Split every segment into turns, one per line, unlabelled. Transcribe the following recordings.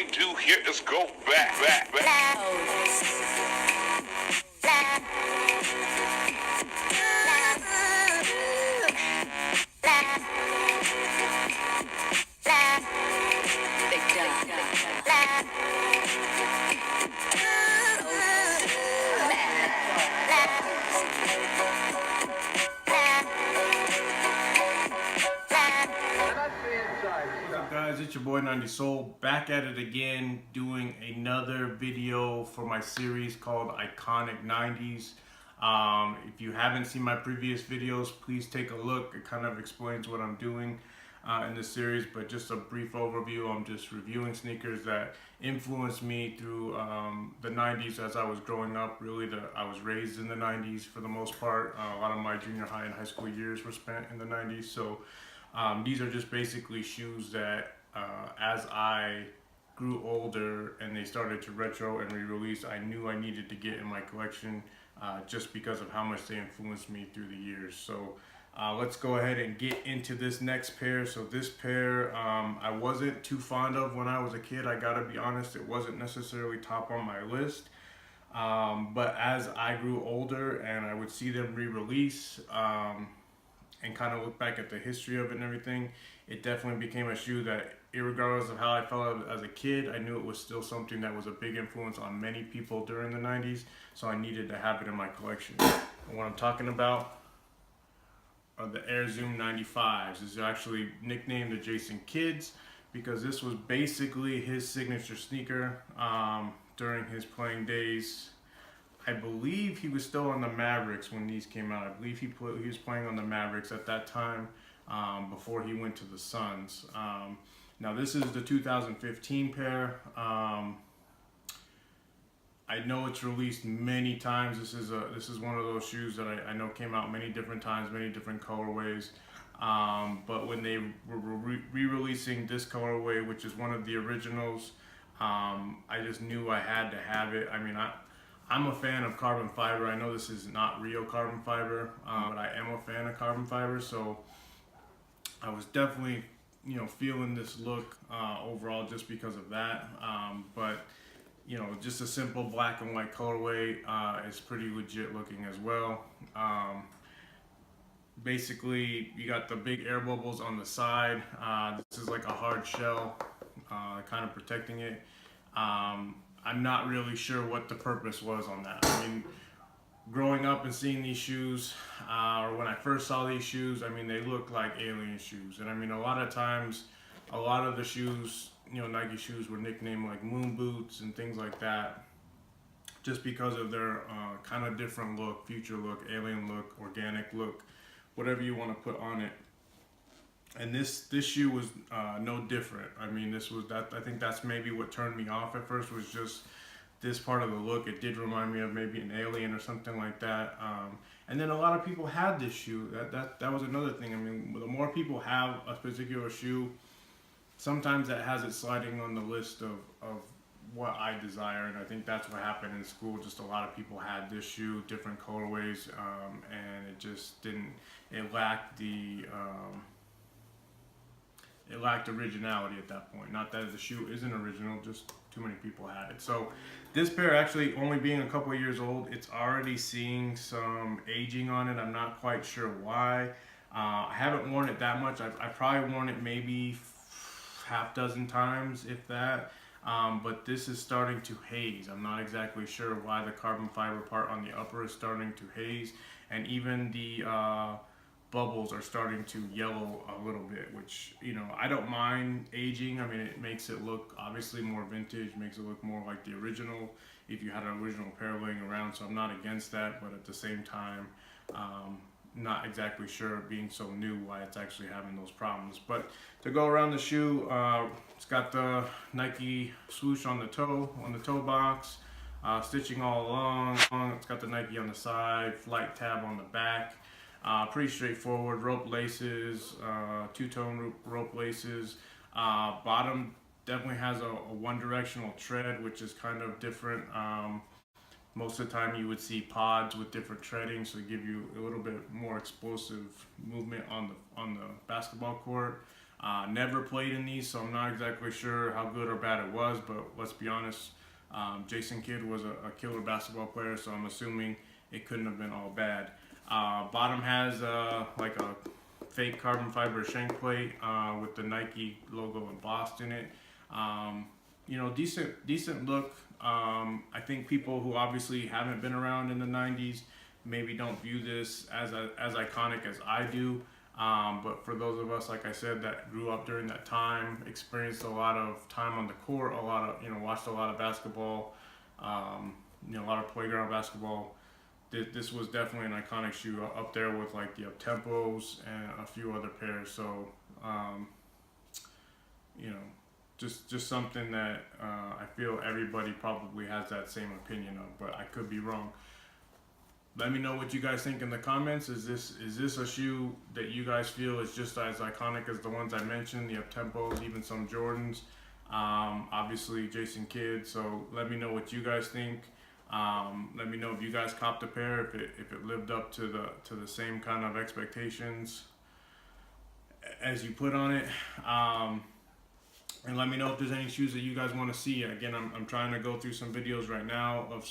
we do here is go back.
Guys, it's your boy 90's Soul back at it again, doing another video for my series called Iconic 90s. If you haven't seen my previous videos, please take a look. It kind of explains what I'm doing in this series, but just a brief overview. I'm just reviewing sneakers that influenced me through the 90s as I was growing up. Really, I was raised in the 90s for the most part. A lot of my junior high and high school years were spent in the 90s, so these are just basically shoes that as I grew older and they started to retro and re-release, I knew I needed to get in my collection just because of how much they influenced me through the years. So let's go ahead and get into this next pair. So this pair I wasn't too fond of when I was a kid. I gotta be honest, it wasn't necessarily top on my list. But as I grew older and I would see them re-release, and kind of look back at the history of it and everything, it definitely became a shoe that, irregardless of how I felt as a kid, I knew it was still something that was a big influence on many people during the 90s, so I needed to have it in my collection. And what I'm talking about are the Air Zoom 95s. This is actually nicknamed the Jason Kids because this was basically his signature sneaker during his playing days. I believe he was still on the Mavericks when these came out. I believe he was playing on the Mavericks at that time before he went to the Suns. Now this is the 2015 pair. I know it's released many times. This is one of those shoes that I know came out many different times, many different colorways. But when they were re-releasing this colorway, which is one of the originals, I just knew I had to have it. I mean, I'm a fan of carbon fiber. I know this is not real carbon fiber, but I am a fan of carbon fiber. So I was definitely, feeling this look overall just because of that. But just a simple black and white colorway is pretty legit looking as well. Basically, you got the big air bubbles on the side. This is like a hard shell, kind of protecting it. I'm not really sure what the purpose was on that. I mean, growing up and seeing these shoes, or when I first saw these shoes, I mean, they look like alien shoes. And I mean, a lot of times, a lot of the shoes, Nike shoes were nicknamed like moon boots and things like that, just because of their kind of different look, future look, alien look, organic look, whatever you want to put on it. And this shoe was no different. I mean, I think that's maybe what turned me off at first, was just this part of the look. It did remind me of maybe an alien or something like that. And then a lot of people had this shoe. That was another thing. I mean, the more people have a particular shoe, sometimes that has it sliding on the list of what I desire. And I think that's what happened in school. Just a lot of people had this shoe, different colorways, and it just didn't. It lacked the It lacked originality at that point. Not that the shoe isn't original, just too many people had it. So this pair, actually only being a couple of years old, it's already seeing some aging on it. I'm not quite sure why. I haven't worn it that much. I've probably worn it maybe half dozen times, if that. But this is starting to haze. I'm not exactly sure why the carbon fiber part on the upper is starting to haze. And even the bubbles are starting to yellow a little bit, which, I don't mind aging. I mean, it makes it look obviously more vintage, makes it look more like the original if you had an original pair laying around. So I'm not against that, but at the same time, not exactly sure, being so new, why it's actually having those problems. But to go around the shoe, it's got the Nike swoosh on the toe box, stitching all along. It's got the Nike on the side, flight tab on the back. Pretty straightforward. Rope laces, two-tone rope laces. Bottom definitely has a one-directional tread, which is kind of different. Most of the time you would see pods with different treading, so give you a little bit more explosive movement on the basketball court. Never played in these, so I'm not exactly sure how good or bad it was, but let's be honest, Jason Kidd was a killer basketball player, so I'm assuming it couldn't have been all bad. Bottom has like a fake carbon fiber shank plate with the Nike logo embossed in it. You know, decent look. I think people who obviously haven't been around in the 90s maybe don't view this as iconic as I do. But for those of us, like I said, that grew up during that time, experienced a lot of time on the court, watched a lot of basketball, a lot of playground basketball. This was definitely an iconic shoe, up there with like the up-tempos and a few other pairs. So, just something that I feel everybody probably has that same opinion of, but I could be wrong. Let me know what you guys think in the comments. Is this a shoe that you guys feel is just as iconic as the ones I mentioned, the up-tempos, even some Jordans? Obviously Jason Kidd. So let me know what you guys think. Let me know if you guys copped a pair, if it lived up to the same kind of expectations as you put on it. And let me know if there's any shoes that you guys want to see. Again, I'm trying to go through some videos right now of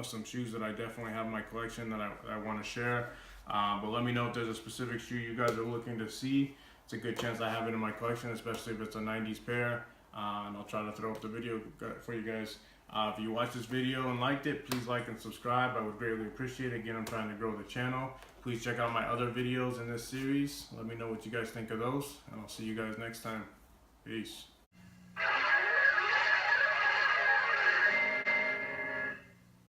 some shoes that I definitely have in my collection that I want to share. But let me know if there's a specific shoe you guys are looking to see. It's a good chance I have it in my collection, especially if it's a 90s pair. And I'll try to throw up the video for you guys. If you watched this video and liked it, please like and subscribe. I would greatly appreciate it. Again, I'm trying to grow the channel. Please check out my other videos in this series. Let me know what you guys think of those, and I'll see you guys next time. Peace.